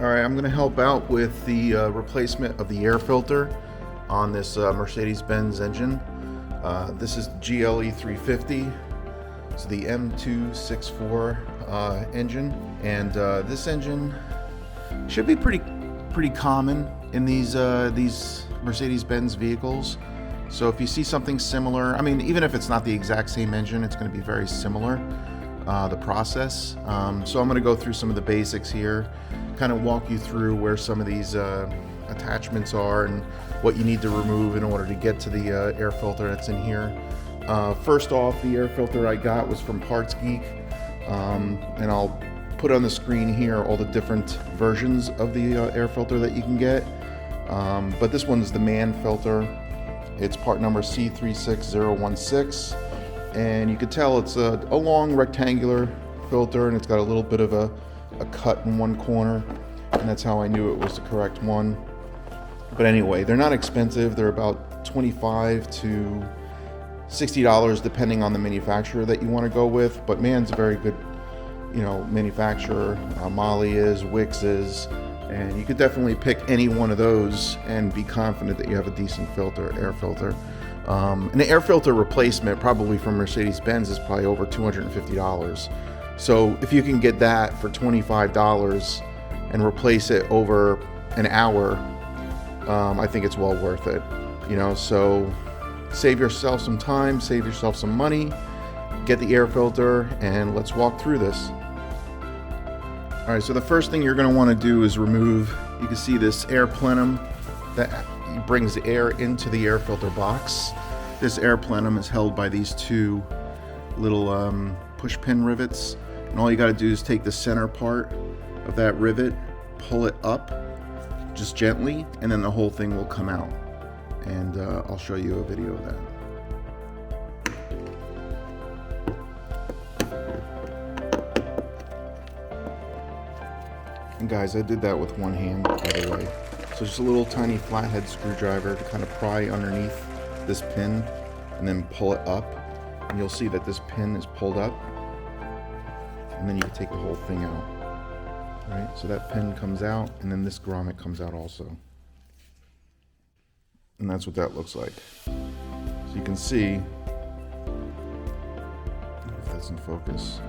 Alright, I'm going to help out with the replacement of the air filter on this Mercedes-Benz engine. This is GLE350. It's the M264 engine, and this engine should be pretty common in these Mercedes-Benz vehicles. So if you see something similar, I mean, even if it's not the exact same engine, it's going to be very similar, the process. So I'm going to go through some of the basics here, kind of walk you through where some of these attachments are and what you need to remove in order to get to the air filter that's in here. First off, the air filter I got was from Parts Geek, and I'll put on the screen here all the different versions of the air filter that you can get. But this one is the man filter. It's part number C36016, and you can tell it's a long rectangular filter, and it's got a little bit of a cut in one corner, and that's how I knew it was the correct one. But anyway, they're not expensive. They're about $25 to $60 depending on the manufacturer that you want to go with, but man's a very good, manufacturer. Molly is, Wix is, and you could definitely pick any one of those and be confident that you have a decent air filter. An air filter replacement probably from Mercedes-Benz is probably over $250. So if you can get that for $25 and replace it over an hour, I think it's well worth it. So save yourself some time, save yourself some money, get the air filter, and let's walk through this. All right, so the first thing you're going to want to do is remove, you can see this air plenum that brings the air into the air filter box. This air plenum is held by these two little push pin rivets, and all you got to do is take the center part of that rivet, pull it up just gently, and then the whole thing will come out. And I'll show you a video of that. And guys, I did that with one hand, by the way. So just a little tiny flathead screwdriver to kind of pry underneath this pin and then pull it up. And you'll see that this pin is pulled up. And then you can take the whole thing out. All right, so that pin comes out, and then this grommet comes out also. And that's what that looks like. So you can see, if that's in focus,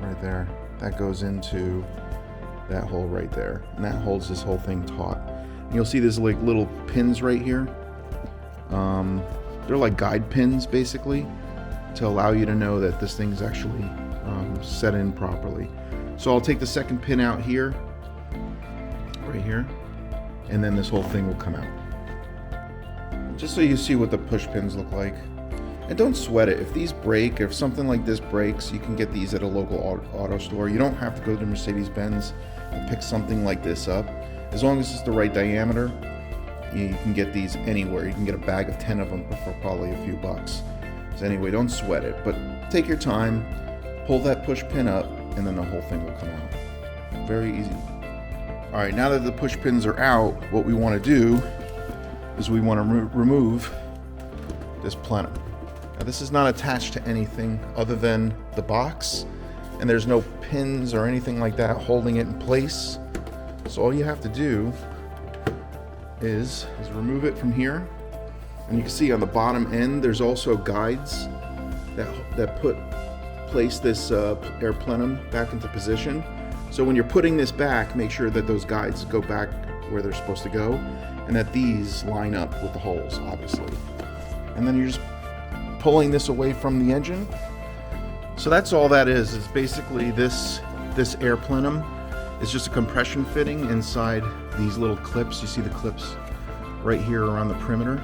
right there, that goes into that hole right there, and that holds this whole thing taut. And you'll see there's like little pins right here. They're like guide pins basically to allow you to know that this thing's actually set in properly. So I'll take the second pin out here, right here, and then this whole thing will come out. Just so you see what the push pins look like. And don't sweat it. If these break, if something like this breaks, you can get these at a local auto store. You don't have to go to Mercedes-Benz and pick something like this up. As long as it's the right diameter, you can get these anywhere. You can get a bag of 10 of them for probably a few bucks. So anyway, don't sweat it, but take your time, pull that push pin up, and then the whole thing will come out. Very easy. All right, now that the push pins are out, what we want to do is we want to remove this plenum. Now this is not attached to anything other than the box, and there's no pins or anything like that holding it in place. So all you have to do is remove it from here, and you can see on the bottom end there's also guides that place this air plenum back into position. So when you're putting this back, make sure that those guides go back where they're supposed to go, and that these line up with the holes, obviously. And then you're just pulling this away from the engine. So that's all that is. It's basically this air plenum is just a compression fitting inside these little clips. You see the clips right here around the perimeter.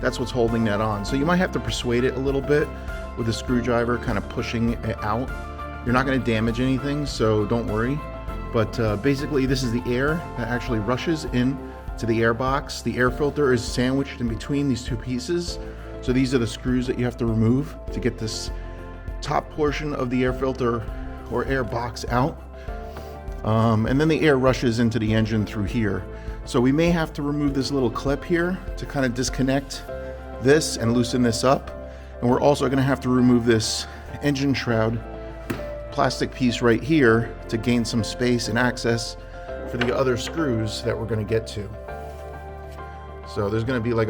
That's what's holding that on. So you might have to persuade it a little bit with a screwdriver, kind of pushing it out. You're not going to damage anything, so don't worry. But basically this is the air that actually rushes in to the air box. The air filter is sandwiched in between these two pieces. So these are the screws that you have to remove to get this top portion of the air filter or air box out. And then the air rushes into the engine through here. So we may have to remove this little clip here to kind of disconnect this and loosen this up. And we're also going to have to remove this engine shroud plastic piece right here to gain some space and access for the other screws that we're going to get to. So there's going to be like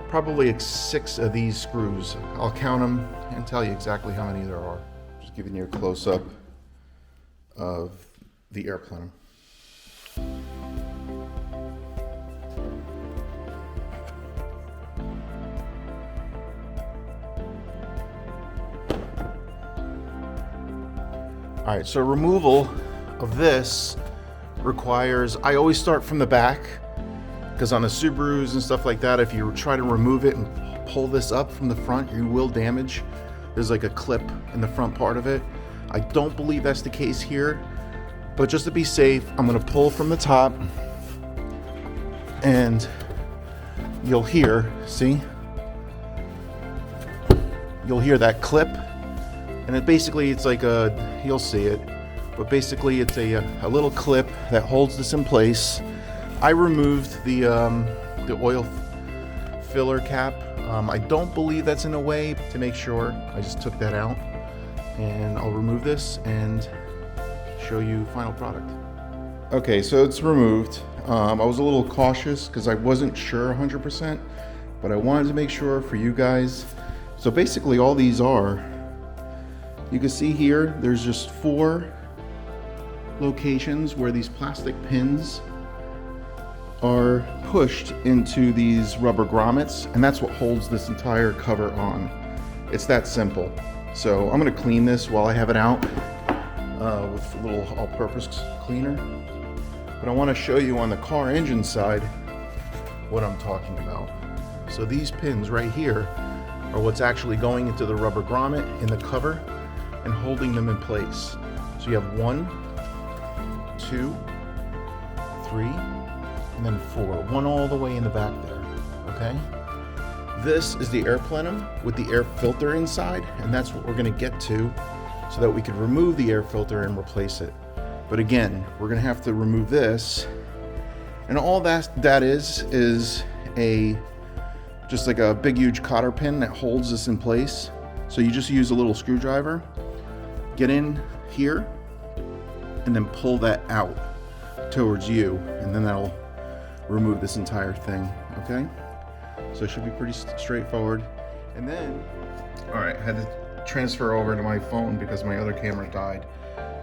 probably like 6 of these screws. I'll count them and tell you exactly how many there are. Just giving you a close-up of the air plenum. All right, so removal of this requires, I always start from the back, because on the Subarus and stuff like that, if you try to remove it and pull this up from the front, you will damage. There's like a clip in the front part of it. I don't believe that's the case here, but just to be safe, I'm gonna pull from the top, and you'll hear, see? You'll hear that clip. And it basically, it's like you'll see it, but basically it's a little clip that holds this in place. I removed the oil filler cap. I don't believe that's in the way. To make sure, I just took that out, and I'll remove this and show you final product. Okay, so it's removed. I was a little cautious because I wasn't sure 100%, but I wanted to make sure for you guys. So basically all these are, you can see here, there's just 4 locations where these plastic pins are pushed into these rubber grommets, and that's what holds this entire cover on. It's that simple. So I'm gonna clean this while I have it out with a little all-purpose cleaner. But I wanna show you on the car engine side what I'm talking about. So these pins right here are what's actually going into the rubber grommet in the cover and holding them in place. So you have 1, 2, 3, and then 4. 1 all the way in the back there, okay? This is the air plenum with the air filter inside, and that's what we're gonna get to so that we can remove the air filter and replace it. But again, we're gonna have to remove this, and all that is just like a big huge cotter pin that holds this in place. So you just use a little screwdriver, get in here, and then pull that out towards you, and then that'll remove this entire thing, okay? So it should be pretty straightforward. And then, all right, I had to transfer over to my phone because my other camera died.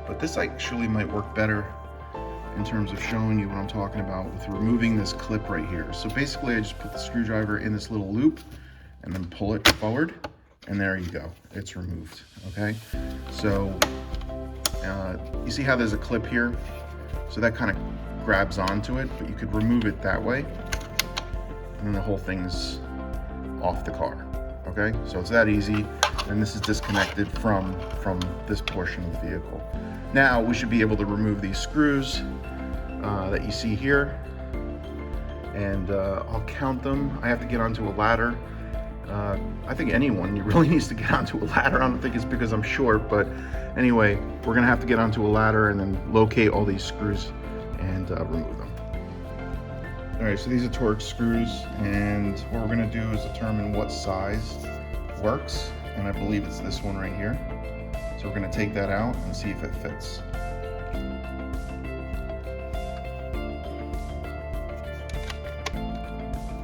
But this actually might work better in terms of showing you what I'm talking about with removing this clip right here. So basically I just put the screwdriver in this little loop and then pull it forward, and there you go, it's removed, okay? So you see how there's a clip here? So that kind of grabs onto it, but you could remove it that way, and then the whole thing's off the car, okay? So it's that easy, and this is disconnected from this portion of the vehicle. Now we should be able to remove these screws that you see here, and I'll count them. I have to get onto a ladder. I think anyone really needs to get onto a ladder. I don't think it's because I'm short, but anyway, we're gonna have to get onto a ladder and then locate all these screws and remove them. All right, so these are Torx screws, and what we're gonna do is determine what size works, and I believe it's this one right here. So we're gonna take that out and see if it fits.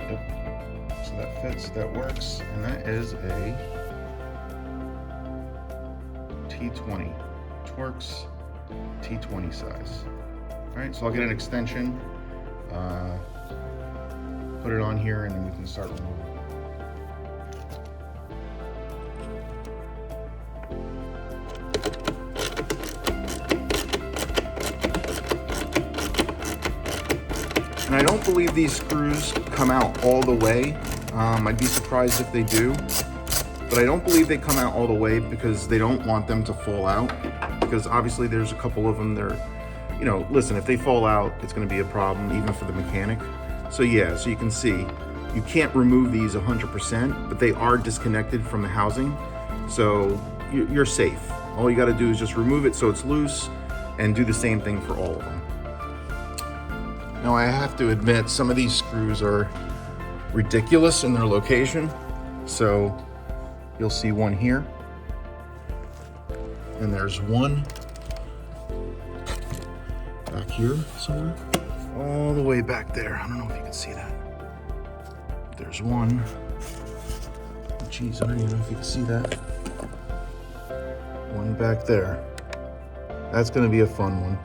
Yep, so that fits, that works, and that is a T20, Torx T20 size. All right, so I'll get an extension, put it on here, and then we can start removing. And I don't believe these screws come out all the way. I'd be surprised if they do, but I don't believe they come out all the way because they don't want them to fall out, because obviously there's a couple of them there. You know, listen, if they fall out, it's going to be a problem even for the mechanic. So yeah, so you can see, you can't remove these 100%, but they are disconnected from the housing. So you're safe. All you got to do is just remove it so it's loose and do the same thing for all of them. Now I have to admit, some of these screws are ridiculous in their location. So you'll see one here, and there's one back here somewhere. All the way back there. I don't know if you can see that. There's one. Geez, I don't even know if you can see that. One back there. That's gonna be a fun one.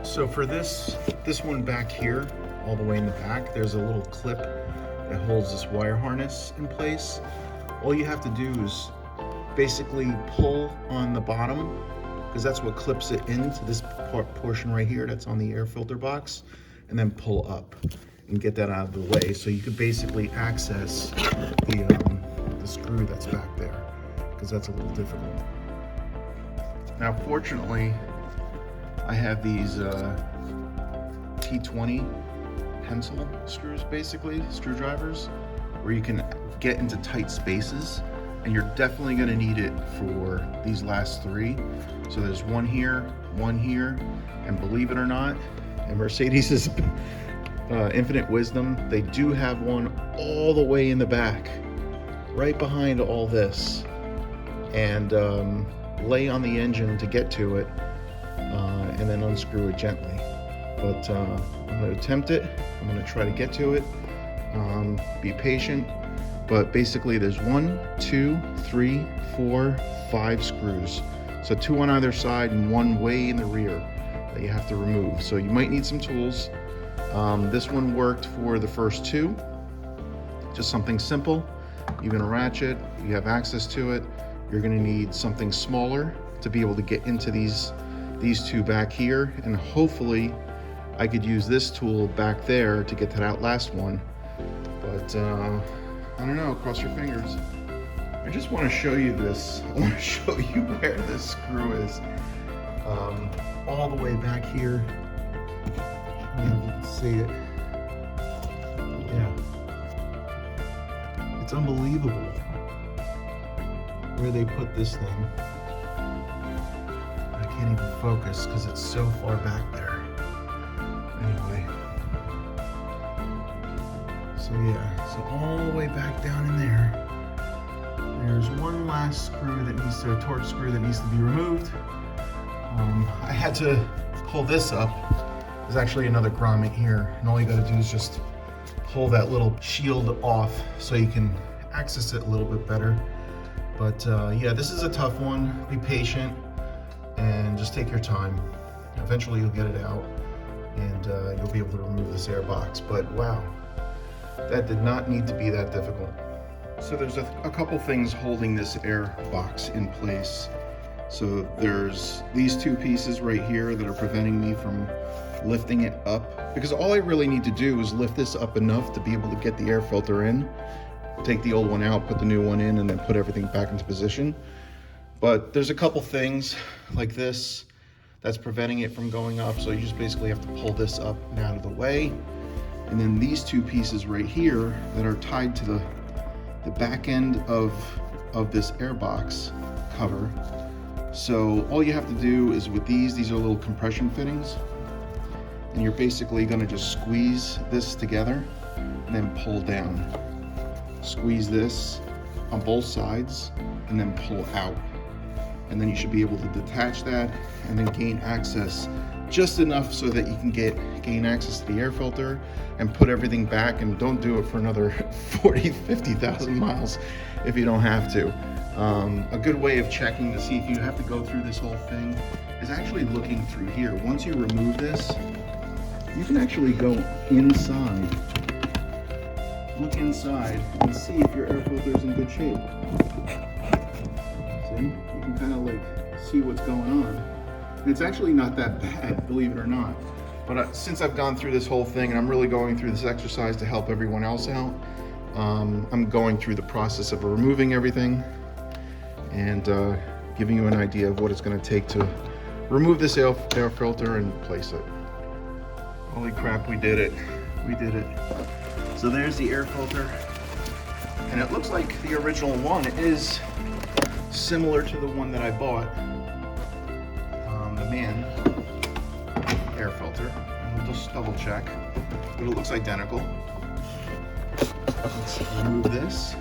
So for this one back here, all the way in the back, there's a little clip that holds this wire harness in place. All you have to do is basically pull on the bottom, because that's what clips it into this portion right here that's on the air filter box, and then pull up and get that out of the way. So you could basically access the screw that's back there, because that's a little difficult. Now, fortunately, I have these T20 pencil screws, basically, screwdrivers, where you can get into tight spaces, and you're definitely going to need it for these last three. So there's one here, and believe it or not, in Mercedes' infinite wisdom, they do have one all the way in the back, right behind all this, and lay on the engine to get to it, and then unscrew it gently. But I'm going to attempt it. I'm going to try to get to it. Be patient. But basically there's 1, 2, 3, 4, 5 screws. So 2 on either side and 1 way in the rear that you have to remove. So you might need some tools. This one worked for the first 2. Just something simple. You're going to ratchet. You have access to it. You're going to need something smaller to be able to get into these 2 back here, and hopefully I could use this tool back there to get to that last one. But I don't know, cross your fingers. I just want to show you this. I want to show you where this screw is. All the way back here. I don't know if you can see it. Yeah. It's unbelievable where they put this thing. I can't even focus because it's so far back there. Anyway. So yeah, so all the way back down in there, there's one last screw that needs to, a torque screw that needs to be removed. I had to pull this up. There's actually another grommet here, and all you gotta do is just pull that little shield off so you can access it a little bit better. But yeah, this is a tough one. Be patient and just take your time. Eventually you'll get it out, and you'll be able to remove this air box. But wow, that did not need to be that difficult. So there's a couple things holding this air box in place. So there's these 2 pieces right here that are preventing me from lifting it up, because all I really need to do is lift this up enough to be able to get the air filter in, take the old one out, put the new one in, and then put everything back into position. But there's a couple things like this that's preventing it from going up, so you just basically have to pull this up and out of the way. And then these 2 pieces right here that are tied to the back end of this air box cover. So all you have to do is with these are little compression fittings, and you're basically going to just squeeze this together and then pull down. Squeeze this on both sides and then pull out. And then you should be able to detach that and then gain access just enough so that you can gain access to the air filter and put everything back, and don't do it for another 40,000-50,000 miles if you don't have to. A good way of checking to see if you have to go through this whole thing is actually looking through here. Once you remove this, you can actually go inside, look inside, and see if your air filter is in good shape. See? You can kind of like see what's going on. And it's actually not that bad, believe it or not. But since I've gone through this whole thing, and I'm really going through this exercise to help everyone else out, I'm going through the process of removing everything and giving you an idea of what it's going to take to remove this air filter and place it. Holy crap, we did it. We did it. So there's the air filter, and it looks like the original one is similar to the one that I bought, the man air filter. And we'll just double check, but it looks identical. Let's remove this.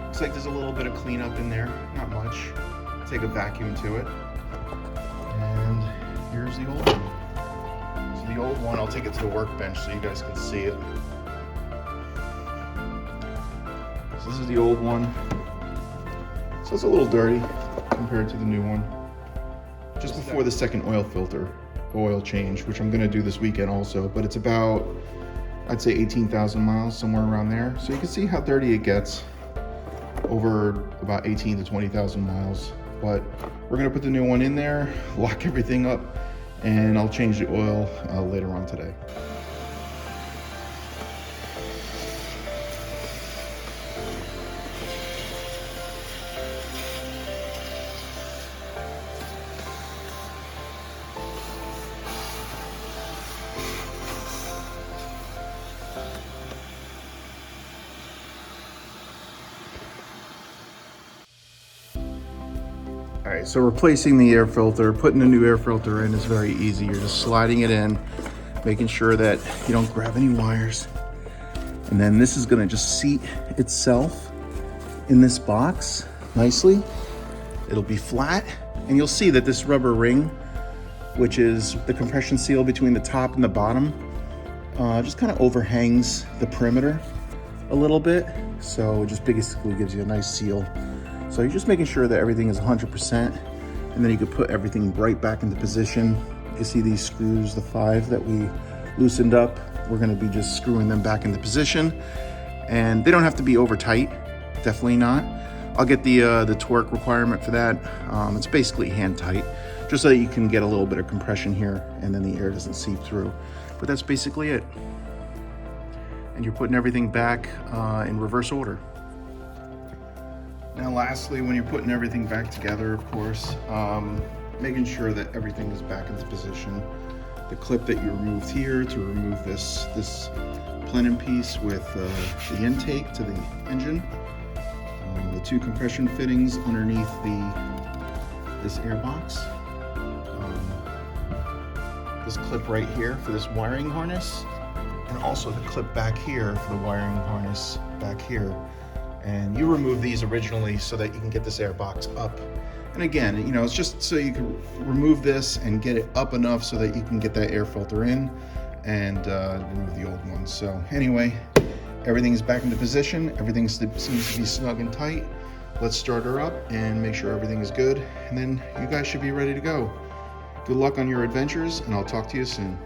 Looks like there's a little bit of cleanup in there, not much. Take a vacuum to it. And here's the old one. So the old one, I'll take it to the workbench so you guys can see it. So this is the old one. So it's a little dirty compared to the new one. Just before the second oil change, which I'm gonna do this weekend also, but it's about, I'd say 18,000 miles, somewhere around there. So you can see how dirty it gets over about 18 to 20,000 miles. But we're gonna put the new one in there, lock everything up, and I'll change the oil later on today. All right, so replacing the air filter, putting a new air filter in is very easy. You're just sliding it in, making sure that you don't grab any wires. And then this is gonna just seat itself in this box nicely. It'll be flat, and you'll see that this rubber ring, which is the compression seal between the top and the bottom, just kind of overhangs the perimeter a little bit. So it just basically gives you a nice seal. So you're just making sure that everything is 100%, and then you can put everything right back into position. You can see these screws, the 5 that we loosened up, we're gonna be just screwing them back into position. And they don't have to be over tight, definitely not. I'll get the torque requirement for that. It's basically hand tight, just so that you can get a little bit of compression here and then the air doesn't seep through. But that's basically it. And you're putting everything back in reverse order. Now lastly, when you're putting everything back together, of course, making sure that everything is back into position. The clip that you removed here to remove this plenum piece with the intake to the engine. The 2 compression fittings underneath this air box. This clip right here for this wiring harness, and also the clip back here for the wiring harness back here. And you remove these originally so that you can get this air box up. And again, you know, it's just so you can remove this and get it up enough so that you can get that air filter in and remove the old one. So anyway, everything's back into position. Everything seems to be snug and tight. Let's start her up and make sure everything is good. And then you guys should be ready to go. Good luck on your adventures, and I'll talk to you soon.